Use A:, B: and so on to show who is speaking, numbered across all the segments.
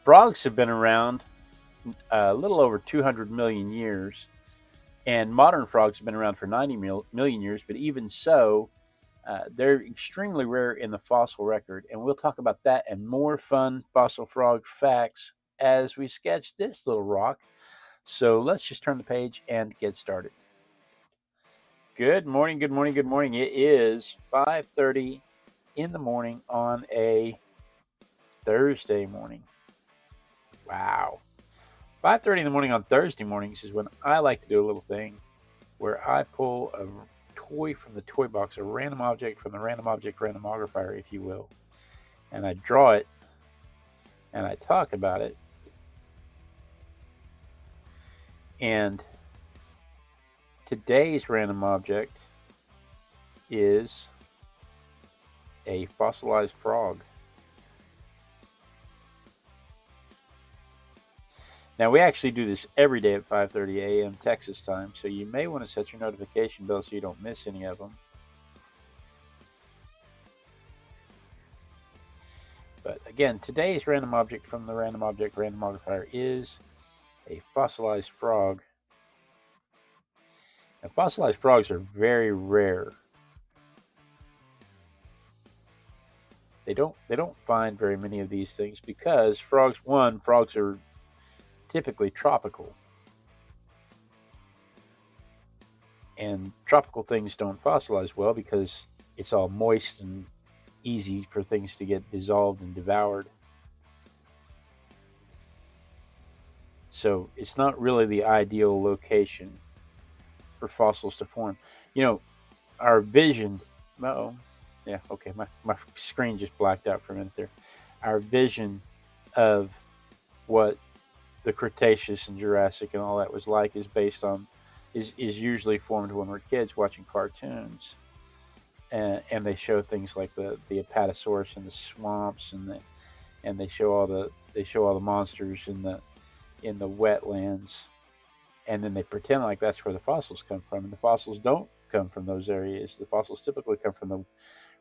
A: Frogs have been around a little over 200 million years, and modern frogs have been around for 90 million years, but even so, they're extremely rare in the fossil record. And we'll talk about that and more fun fossil frog facts as we sketch this little rock. So let's just turn the page and get started. Good morning, good morning, good morning. It is 5:30 in the morning on a Thursday morning. Wow. 5:30 in the morning on Thursday mornings is when I like to do a little thing where I pull a toy from the toy box, a random object from the Random Object Randomogrifier, if you will, and I draw it and I talk about it. And today's random object is a fossilized frog. Now, we actually do this every day at 5:30 a.m. Texas time, so you may want to set your notification bell so you don't miss any of them. But again, today's random object from the Random Object Randomogrifier is a fossilized frog. Now, fossilized frogs are very rare. They don't find very many of these things because frogs are typically tropical. And tropical things don't fossilize well because it's all moist and easy for things to get dissolved and devoured. So it's not really the ideal location for fossils to form. You know, our vision, yeah, okay, my screen just blacked out for a minute there. Our vision of what the Cretaceous and Jurassic and all that was like is usually formed when we're kids watching cartoons, and they show things like the Apatosaurus and the swamps and they show all the monsters in the wetlands, and then they pretend like that's where the fossils come from, and the fossils don't come from those areas. The fossils typically come from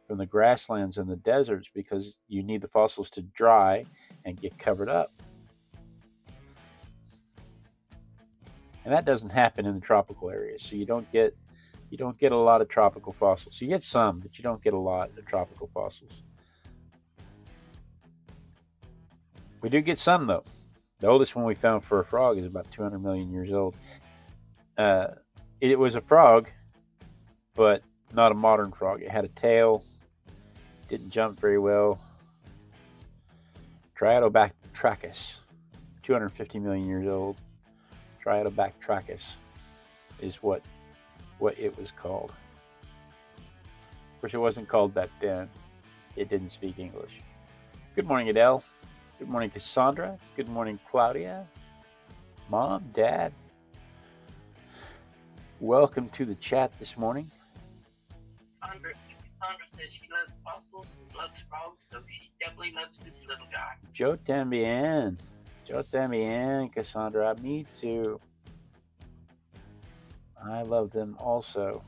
A: the grasslands and the deserts because you need the fossils to dry and get covered up. And that doesn't happen in the tropical areas, so you don't get a lot of tropical fossils. You get some, but you don't get a lot of tropical fossils. We do get some, though. The oldest one we found for a frog is about 200 million years old. It was a frog, but not a modern frog. It had a tail, didn't jump very well. Triatobactrachus, 250 million years old. Triatobactrachus is what it was called. Of course, it wasn't called that then. It didn't speak English. Good morning, Adele. Good morning, Cassandra. Good morning, Claudia. Mom, Dad. Welcome to the chat this morning.
B: Cassandra says she loves fossils and loves frogs, so she definitely loves this little guy.
A: Joe Tambien, Cassandra. Me too. I love them also.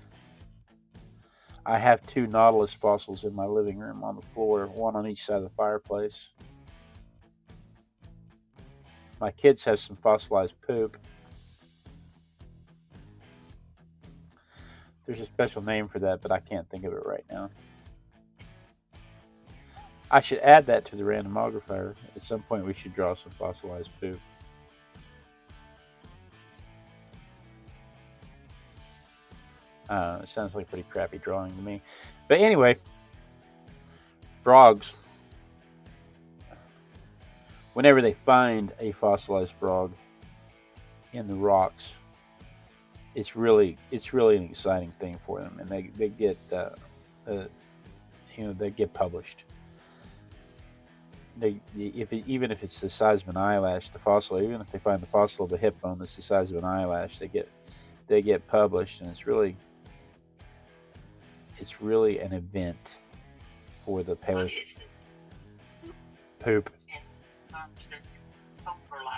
A: I have 2 nautilus fossils in my living room on the floor, one on each side of the fireplace. My kids have some fossilized poop. There's a special name for that, but I can't think of it right now. I should add that to the randomogrifier. At some point, we should draw some fossilized poop. It sounds like a pretty crappy drawing to me. But anyway, frogs. Whenever they find a fossilized frog in the rocks, it's really an exciting thing for them, and they get they get published. Even if it's the size of an eyelash, the fossil, even if they find the fossil of a hipbone that's the size of an eyelash, they get published, and it's really an event for the poop.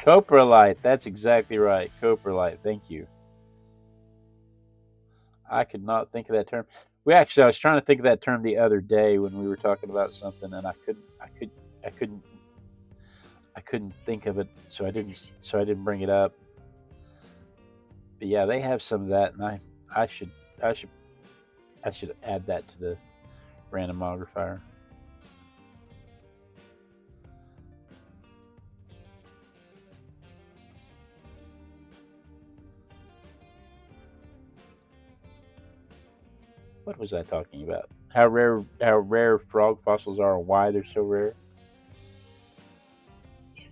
A: Coprolite. That's exactly right. Coprolite. Thank you. I could not think of that term. I was trying to think of that term the other day when we were talking about something, and I I couldn't think of it, so I didn't bring it up. But yeah, they have some of that, and I should I should I should add that to the randomogrifier. What was I talking about? How rare frog fossils are and why they're so rare?
B: Yes.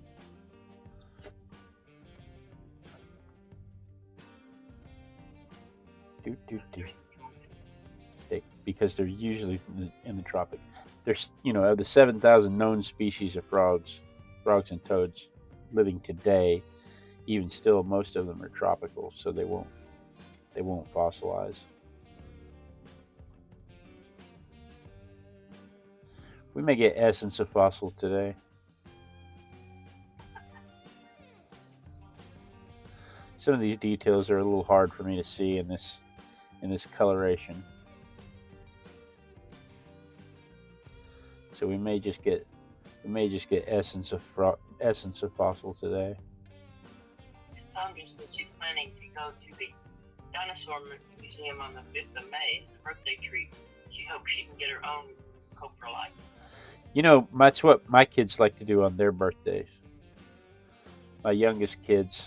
A: Because they're usually in the tropic. There's, of the 7,000 known species of frogs and toads living today, even still, most of them are tropical, so they won't fossilize. We may get essence of fossil today. Some of these details are a little hard for me to see in this coloration. So we may just get essence of fossil today.
B: Cassandra says she's planning to go to the dinosaur museum on the 5th of May. It's a birthday treat. She hopes she can get her own coprolite.
A: That's what my kids like to do on their birthdays. My youngest kids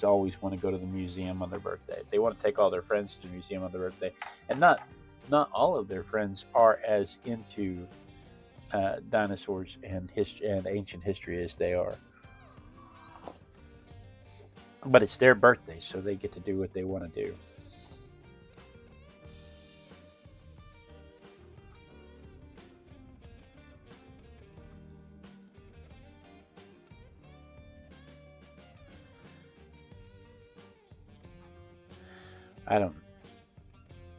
A: always want to go to the museum on their birthday. They want to take all their friends to the museum on their birthday, and not all of their friends are as into dinosaurs and ancient history as they are. But it's their birthday, so they get to do what they want to do. I don't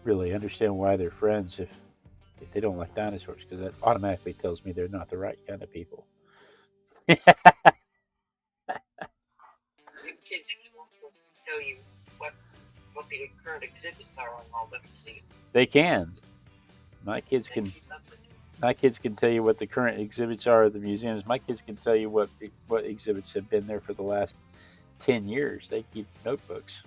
A: really understand why they're friends if they don't like dinosaurs, because that automatically tells me they're not the right kind of people.
B: Your kids can also tell you what the current exhibits are on all the museums.
A: They can. My kids can tell you what the current exhibits are at the museums. My kids can tell you what exhibits have been there for the last 10 years. They keep notebooks.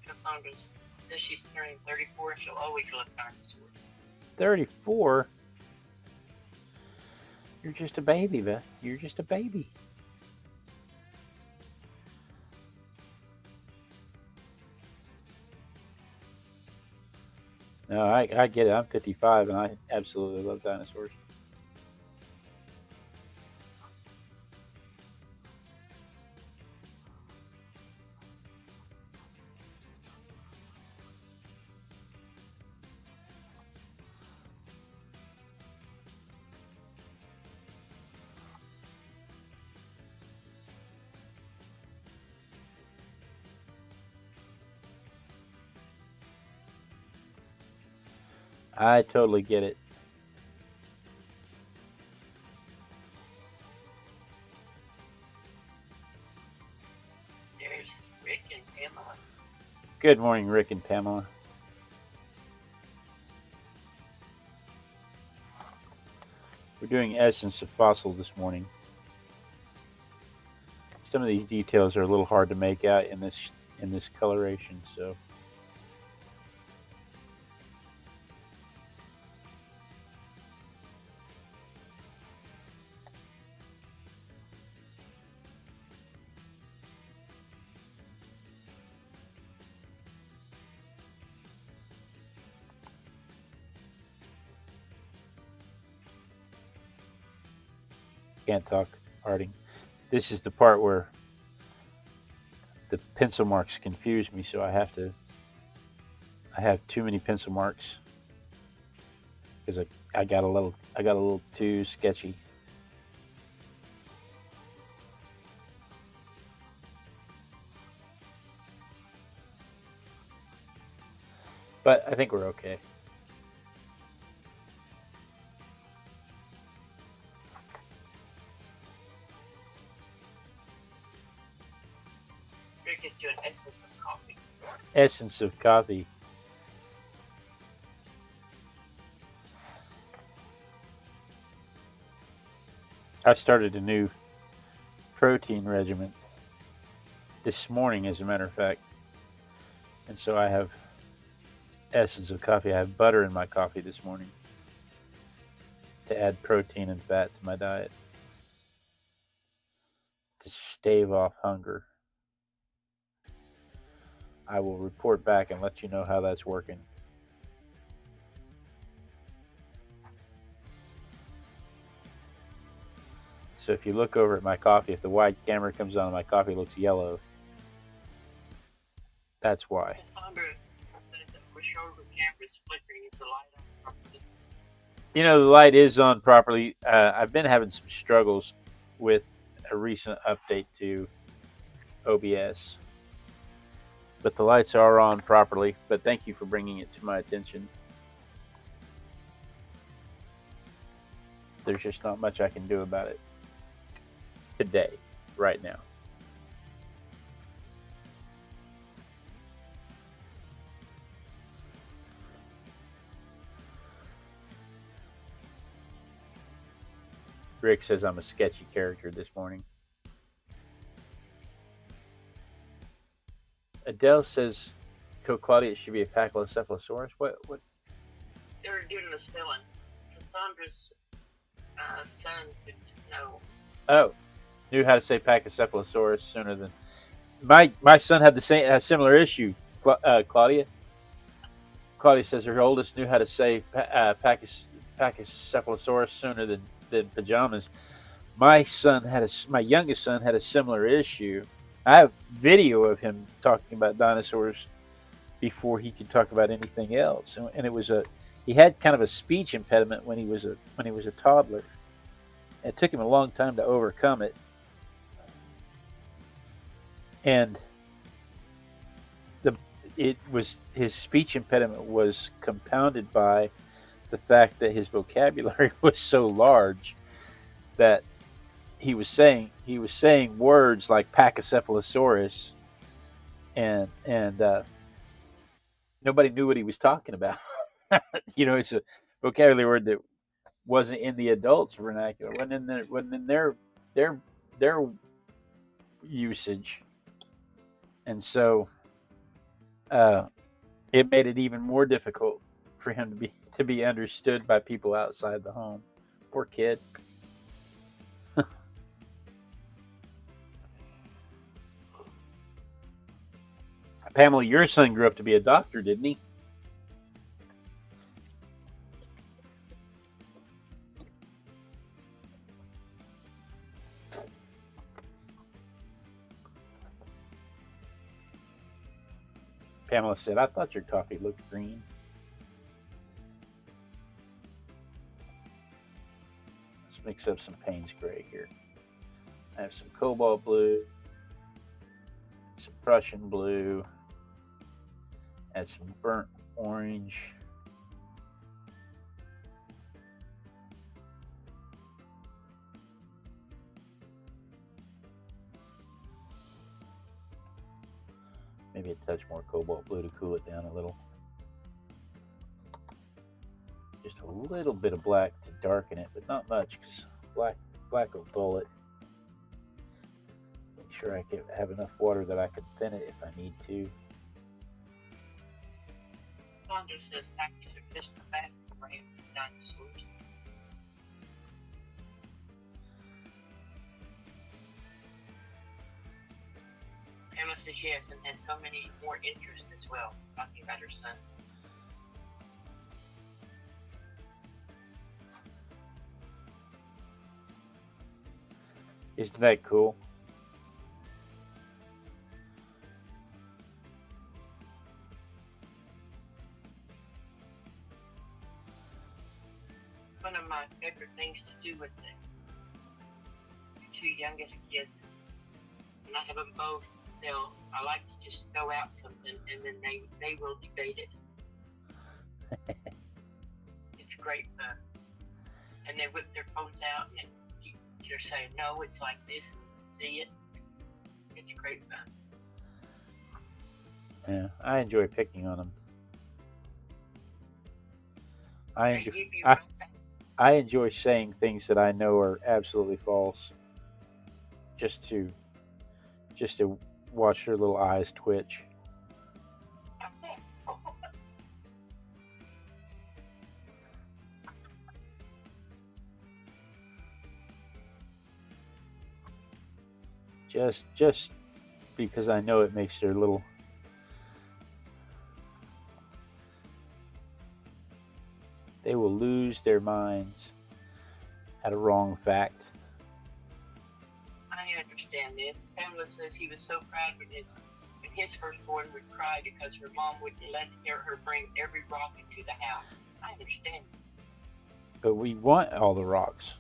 B: Cassandra says she's turning 34 and she'll always love dinosaurs.
A: 34? You're just a baby, Beth. You're just a baby. No, I get it. I'm 55 and I absolutely love dinosaurs. I totally get it.
B: There's Rick and Pamela.
A: Good morning, Rick and Pamela. We're doing essence of fossil this morning. Some of these details are a little hard to make out in this coloration, so can't talk, Harding. This is the part where the pencil marks confuse me, so I have too many pencil marks because I got a little too sketchy. But I think we're okay.
B: get you an essence of coffee.
A: Essence of coffee. I started a new protein regimen this morning, as a matter of fact. And so I have essence of coffee. I have butter in my coffee this morning to add protein and fat to my diet to stave off hunger. I will report back and let you know how that's working. So if you look over at my coffee, if the wide camera comes on, my coffee looks yellow. That's why.
B: Cassandra, we're sure the camera's flickering. Is the light on properly?
A: You know, the light is on properly. I've been having some struggles with a recent update to OBS, but the lights are on properly. But thank you for bringing it to my attention. There's just not much I can do about it today, right now. Rick says I'm a sketchy character this morning. Adele says, told Claudia it should be a Pachycephalosaurus. What?
B: They're doing the spelling. Cassandra's son could know.
A: Oh, knew how to say Pachycephalosaurus sooner than my son had a similar issue. Claudia. Claudia says her oldest knew how to say Pachycephalosaurus sooner than pajamas. My youngest son had a similar issue. I have video of him talking about dinosaurs before he could talk about anything else, and he had kind of a speech impediment when he was a toddler. It took him a long time to overcome it, and his speech impediment was compounded by the fact that his vocabulary was so large that he was saying words like Pachycephalosaurus, and nobody knew what he was talking about. It's a vocabulary word that wasn't in the adults' vernacular, wasn't in their usage, and so it made it even more difficult for him to be understood by people outside the home. Poor kid. Pamela, your son grew up to be a doctor, didn't he? Pamela said, I thought your coffee looked green. Let's mix up some Payne's Gray here. I have some cobalt blue, some Prussian blue, add some burnt orange. Maybe a touch more cobalt blue to cool it down a little. Just a little bit of black to darken it, but not much, because black will dull it. Make sure I have enough water that I can thin it if I need to.
B: Sandra says packies are just the fat rams and dinosaurs. Emma says yes, and has so many more interests as well, talking about her son.
A: Isn't that cool?
B: One of my favorite things to do with the two youngest kids, and I have them both. I like to just throw out something, and then they will debate it. It's great fun. And they whip their phones out, and you're saying, no, it's like this, and see it. It's great fun.
A: Yeah, I enjoy picking on them. I
B: Okay,
A: enjoy
B: you be
A: I,
B: right back.
A: I enjoy saying things that I know are absolutely false, just to just to watch her little eyes twitch. Just because I know it makes their little they will lose their minds at a wrong fact.
B: I understand this. Pamela says he was so proud when his firstborn would cry because her mom wouldn't let her bring every rock into the house. I understand.
A: But we want all the rocks.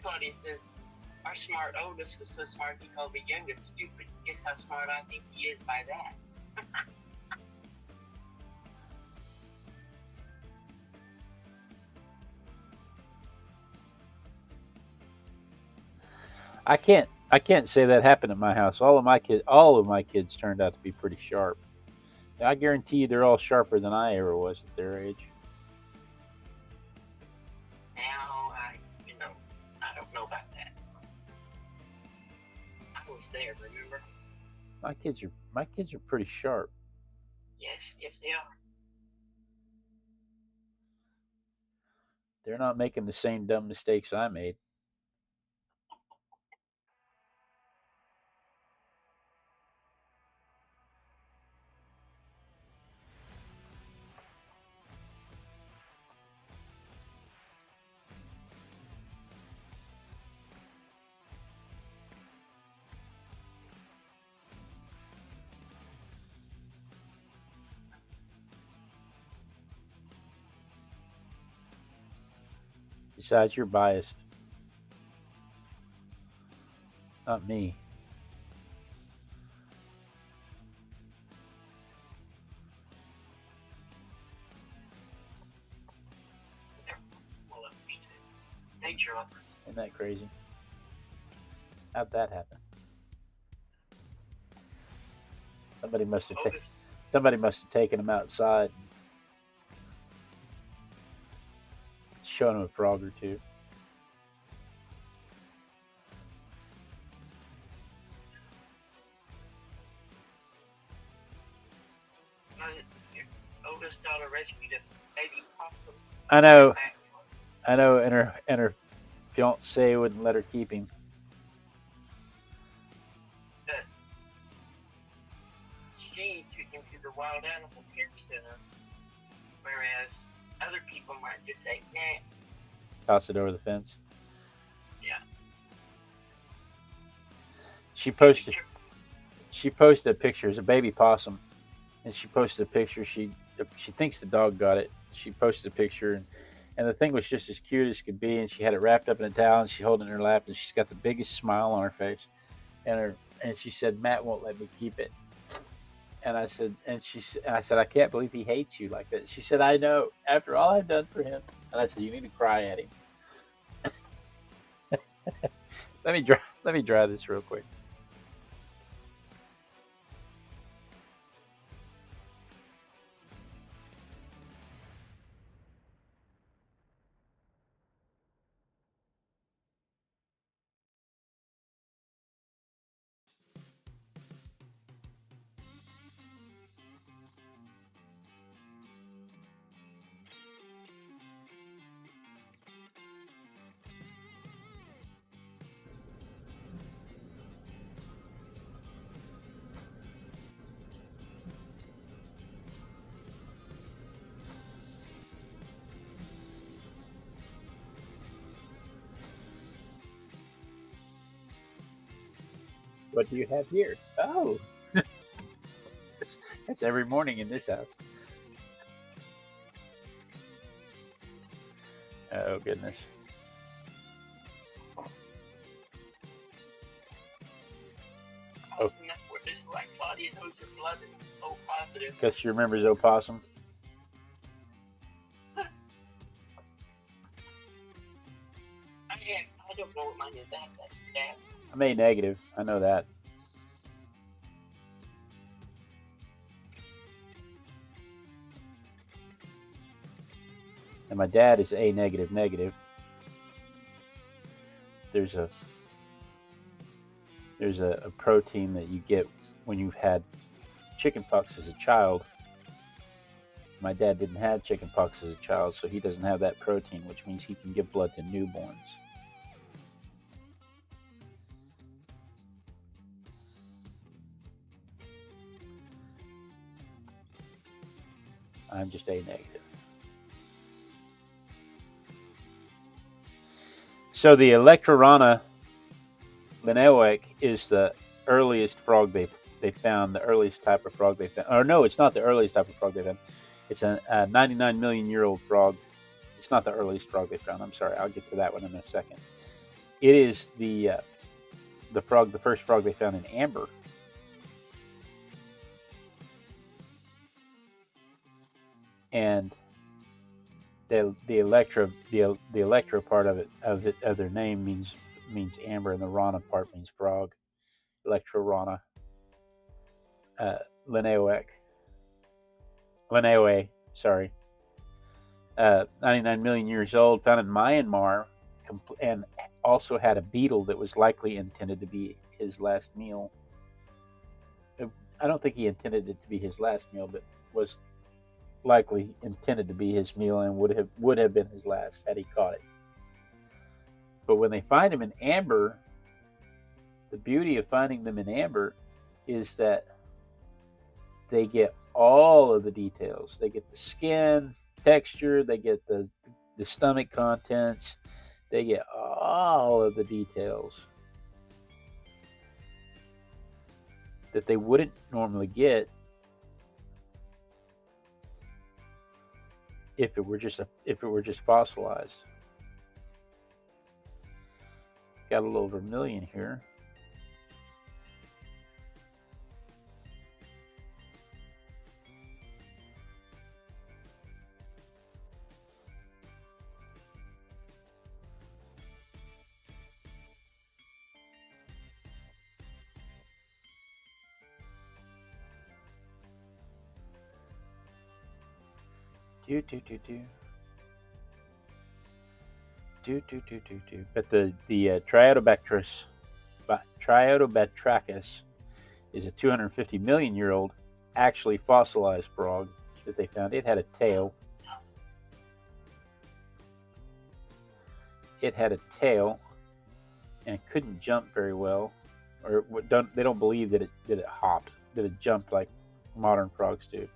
B: Claudia says our smart oldest was so smart he called the youngest stupid. Guess how smart I think he is by that.
A: I can't say that happened at my house. All of my kids turned out to be pretty sharp. I guarantee you they're all sharper than I ever was at their age.
B: Now I don't know about that. I was there, remember?
A: My kids are pretty sharp.
B: Yes they are.
A: They're not making the same dumb mistakes I made. Besides, you're biased, not me.
B: Well understood. Nature offers.
A: Isn't that crazy? How'd that happen? Somebody must have ta-
B: Oldest
A: somebody must have taken them outside and shown them a frog or two.
B: your oldest daughter rescued a baby possum
A: I
B: in her
A: know,
B: backyard.
A: I know, and her fiance wouldn't let her keep him.
B: But she took him to the Wild Animal Care Center, whereas other people might just say, nah,
A: Toss it over the fence.
B: yeah.
A: She
B: You be
A: posted
B: careful.
A: she posted a picture. It's a baby possum, and she posted a picture. She thinks the dog got it. She posted a picture, and the thing was just as cute as could be. And she had it wrapped up in a towel, and she's holding it in her lap, and she's got the biggest smile on her face. And she said, Matt won't let me keep it. And I said, I can't believe he hates you like that. She said, I know. After all I've done for him. And I said, you need to cry at him. Let me dry this real quick. What do you have here? Oh, it's it's every morning in this house. Oh goodness. Oh,
B: Possum, that's where this like Claudia knows her blood is O positive.
A: guess she remembers opossum.
B: I don't don't know what mine is. That's your dad.
A: I'm A negative. I know that. And my dad is A negative negative. There's a protein that you get when you've had chickenpox as a child. My dad didn't have chickenpox as a child, so he doesn't have that protein, which means he can give blood to newborns. I'm just A negative. So the Electrorana linneoec is the earliest frog they found, the earliest type of frog they found. Or no, it's not the earliest type of frog they found. It's a 99 million year old frog. It's not the earliest frog they found. I'm sorry. I'll get to that one in a second. It is the first frog they found in amber. And the electro part of their name means amber, and the rana part means frog. Electrorana linneoec, sorry. 99 million years old, found in Myanmar, and also had a beetle that was likely intended to be his last meal. I don't think he intended it to be his last meal, but was likely intended to be his meal and would have been his last had he caught it. But when they find him in amber, the beauty of finding them in amber is that they get all of the details. They get the skin texture, they get the stomach contents, they get all of the details that they wouldn't normally get if it were just fossilized. Got a little vermilion here. But the Triodobatrachus is a 250 million year old actually fossilized frog that they found. It had a tail. And it couldn't jump very well, or they don't believe that it hopped, that it jumped like modern frogs do.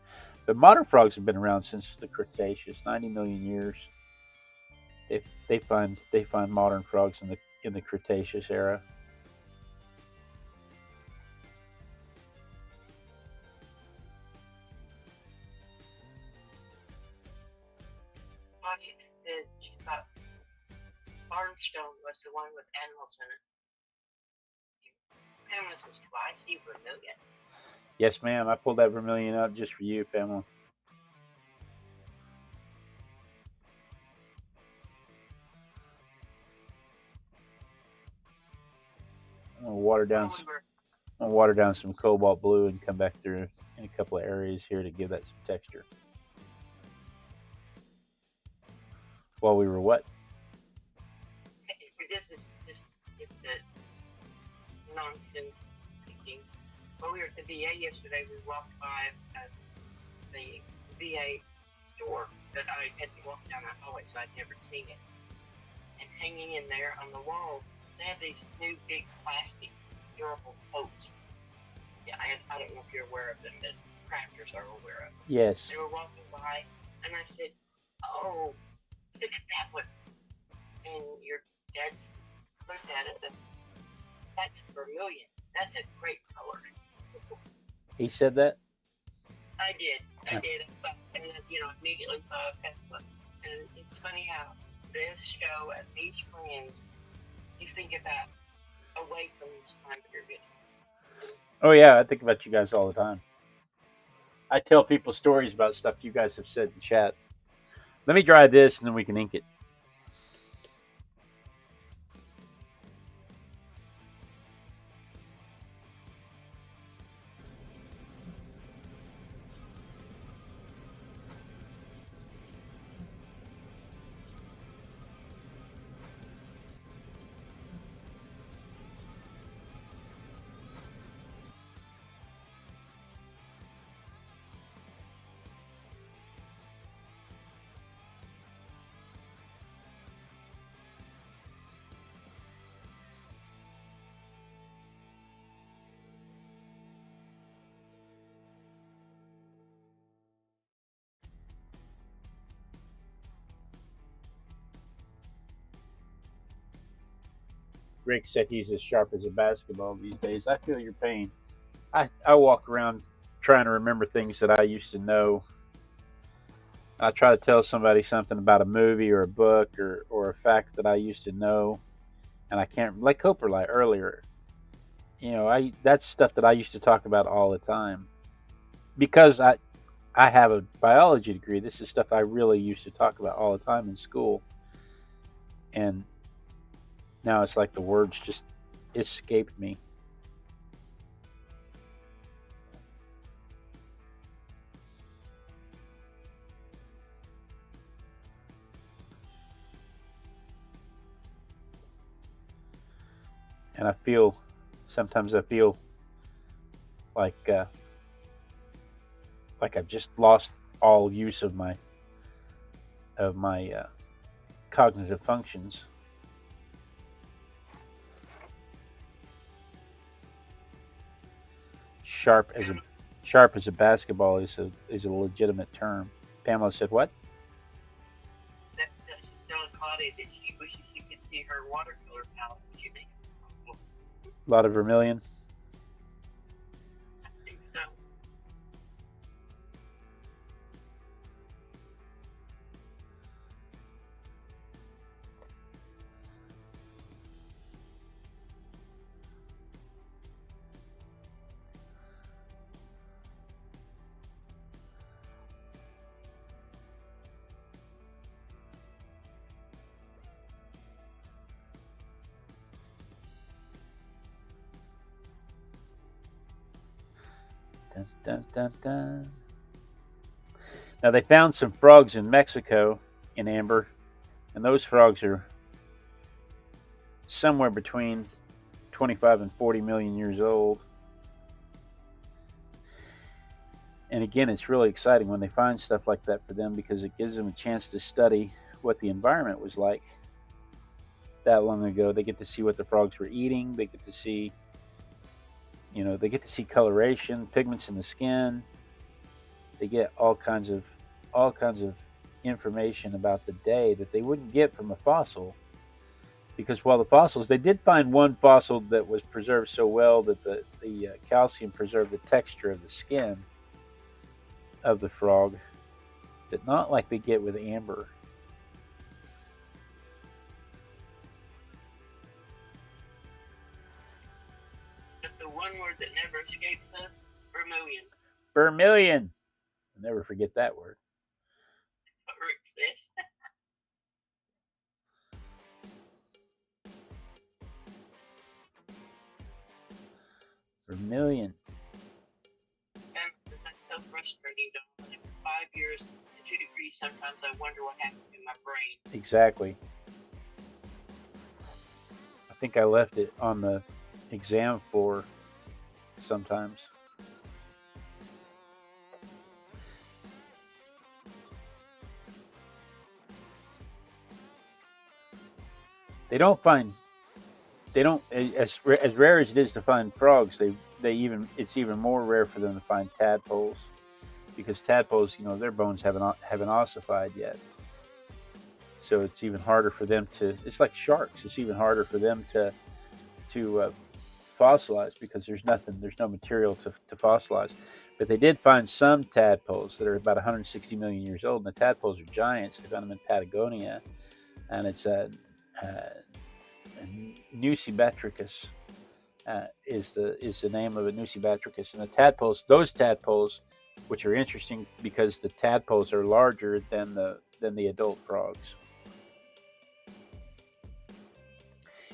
A: But modern frogs have been around since the Cretaceous, 90 million years. They find modern frogs in the Cretaceous era.
B: Bobby said she thought Barnstone was the one with animals in it. Pamela says, "Well, I see vermilion."
A: Yes, ma'am. I pulled that vermilion out just for you, Pamela. I'm gonna water down some cobalt blue and come back through in a couple of areas here to give that some texture. While we were what?
B: This is the nonsense thinking. When we were at the VA yesterday, we walked by the VA store that I had to walk down that hallway, so I'd never seen it. And hanging in there on the walls, they have these new big plastic durable coats. Yeah, I don't know if you're aware of them, but crafters are aware of them.
A: Yes.
B: They were walking by, and I said, "Oh, look at that one." And your dad looked at it, and that's vermilion. That's a great color.
A: He said that?
B: I did. And immediately thought of Tesla. And it's funny how this show and these friends, you think about away from this time period.
A: Oh yeah, I think about you guys all the time. I tell people stories about stuff you guys have said in chat. Let me dry this and then we can ink it. Rick said he's as sharp as a basketball these days. I feel your pain. I walk around trying to remember things that I used to know. I try to tell somebody something about a movie or a book or a fact that I used to know, and I can't, like coprolite earlier. I that's stuff that I used to talk about all the time because I have a biology degree. This is stuff I really used to talk about all the time in school, and now it's like the words just escaped me. And I feel sometimes I feel like uh, like I've just lost all use of my cognitive functions. Sharp as a sharp as a basketball is a legitimate term. Pamela said what?
B: That she's telling Claudia that she wishes she could see her watercolor palette. What do you think?
A: A lot of vermilion.
B: I think so.
A: Dun, dun, dun, dun. Now they found some frogs in Mexico in amber, and those frogs are somewhere between 25 and 40 million years old. And again, it's really exciting when they find stuff like that for them because it gives them a chance to study what the environment was like that long ago. They get to see what the frogs were eating. They get to see, they get to see coloration, pigments in the skin. They get all kinds of information about the day that they wouldn't get from a fossil. Because while the fossils, they did find one fossil that was preserved so well that the calcium preserved the texture of the skin of the frog, but not like they get with amber.
B: But the one word that never escapes us, vermilion.
A: Vermilion. I'll never forget that word.
B: That's what Rick said.
A: Vermilion.
B: That's so frustrating. After 5 years and 2 degrees, sometimes I wonder what happened to my brain.
A: Exactly. I think I left it on the exam floor sometimes. They don't find they don't as rare as it is to find frogs. They even it's even more rare for them to find tadpoles because tadpoles, their bones haven't ossified yet. So it's even harder for them to. It's like sharks. It's even harder for them to fossilize because there's no material to fossilize. But they did find some tadpoles that are about 160 million years old, and the tadpoles are giants. They found them in Patagonia, and it's Nucibatricus is the name of it, Nucibatricus. And the tadpoles, those tadpoles, which are interesting because the tadpoles are larger than the adult frogs.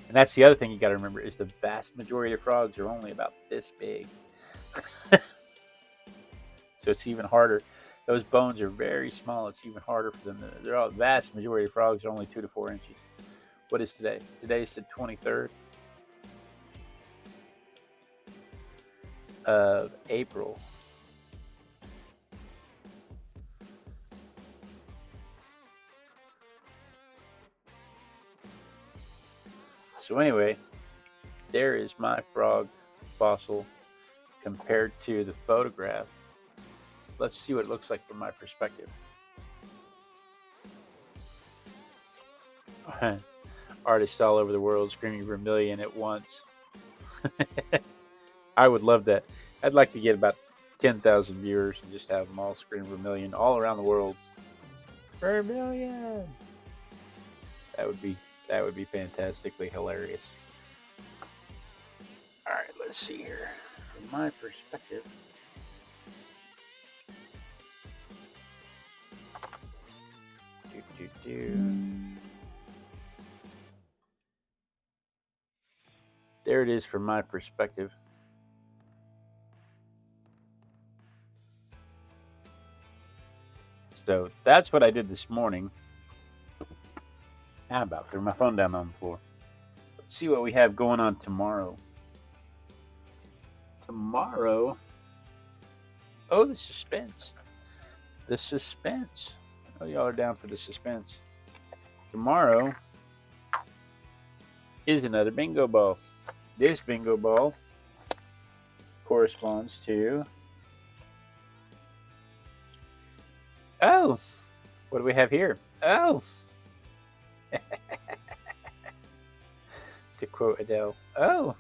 A: And that's the other thing you got to remember is the vast majority of frogs are only about this big. So it's even harder. Those bones are very small. It's even harder for them. The vast majority of frogs are only 2 to 4 inches. What is today? Today is the 23rd of April. So anyway, there is my frog fossil compared to the photograph. Let's see what it looks like from my perspective. artists all over the world screaming Vermilion at once. I would love that. I'd like to get about 10,000 viewers and just have them all scream Vermilion all around the world. Vermilion. That would be fantastically hilarious. All right, let's see here. From my perspective, there it is from my perspective. So that's what I did this morning. I about threw my phone down on the floor. Let's see what we have going on tomorrow. Tomorrow, oh, the suspense. The suspense. I know y'all are down for the suspense. Tomorrow is another bingo ball. This bingo ball corresponds to, oh, what do we have here? Oh, to quote Adele, oh,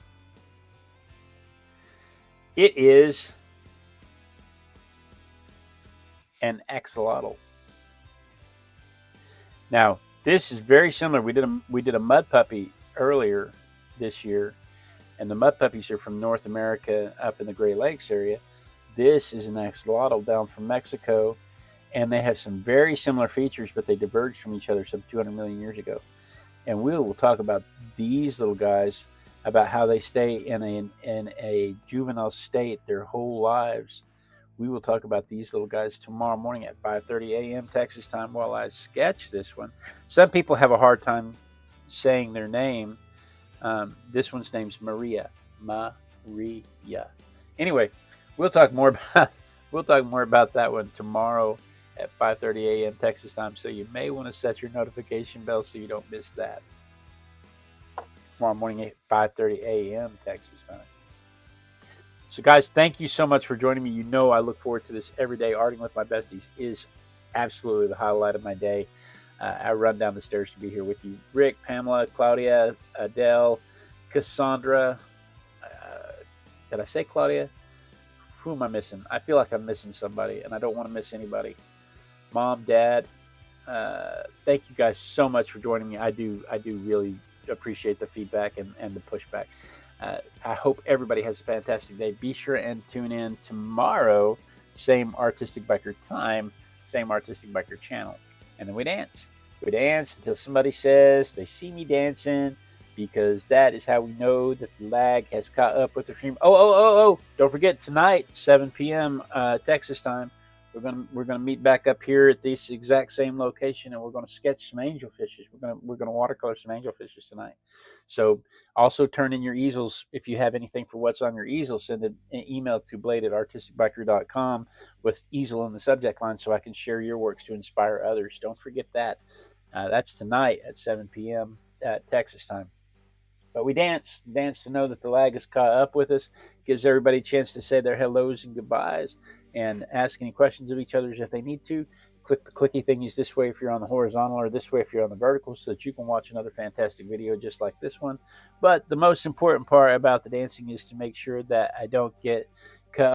A: it is an axolotl. Now, this is very similar. We did a mud puppy earlier this year, and the mud puppies are from North America up in the Great Lakes area. This is an axolotl down from Mexico, and they have some very similar features, but they diverged from each other some 200 million years ago. And we will talk about these little guys, about how they stay in a juvenile state their whole lives. We will talk about these little guys tomorrow morning at 5:30 a.m. Texas time while I sketch this one. Some people have a hard time saying their name. This one's name's Maria. Maria. Anyway, we'll talk more about that one tomorrow at 5:30 a.m. Texas time. So you may want to set your notification bell so you don't miss that. Tomorrow morning at 5:30 a.m. Texas time. So guys, thank you so much for joining me. You know I look forward to this every day. Arting with my besties is absolutely the highlight of my day. I run down the stairs to be here with you. Rick, Pamela, Claudia, Adele, Cassandra. Did I say Claudia? Who am I missing? I feel like I'm missing somebody, and I don't want to miss anybody. Mom, Dad, thank you guys so much for joining me. I do really appreciate the feedback and the pushback. I hope everybody has a fantastic day. Be sure and tune in tomorrow, same Artistic Biker time, same Artistic Biker channel. And then we dance. We dance until somebody says they see me dancing, because that is how we know that the lag has caught up with the stream. Oh, don't forget, tonight, 7 p.m. Texas time, we're gonna meet back up here at this exact same location, and we're gonna sketch some angelfishes. We're gonna watercolor some angelfishes tonight. So also turn in your easels. If you have anything for what's on your easel, send an email to blade@artisticbiker.com with easel in the subject line so I can share your works to inspire others. Don't forget that. That's tonight at 7 p.m. Texas time. But we dance to know that the lag is caught up with us. Gives everybody a chance to say their hellos and goodbyes and ask any questions of each other if they need to. Click the clicky thingies this way if you're on the horizontal, or this way if you're on the vertical, so that you can watch another fantastic video just like this one. But the most important part about the dancing is to make sure that I don't get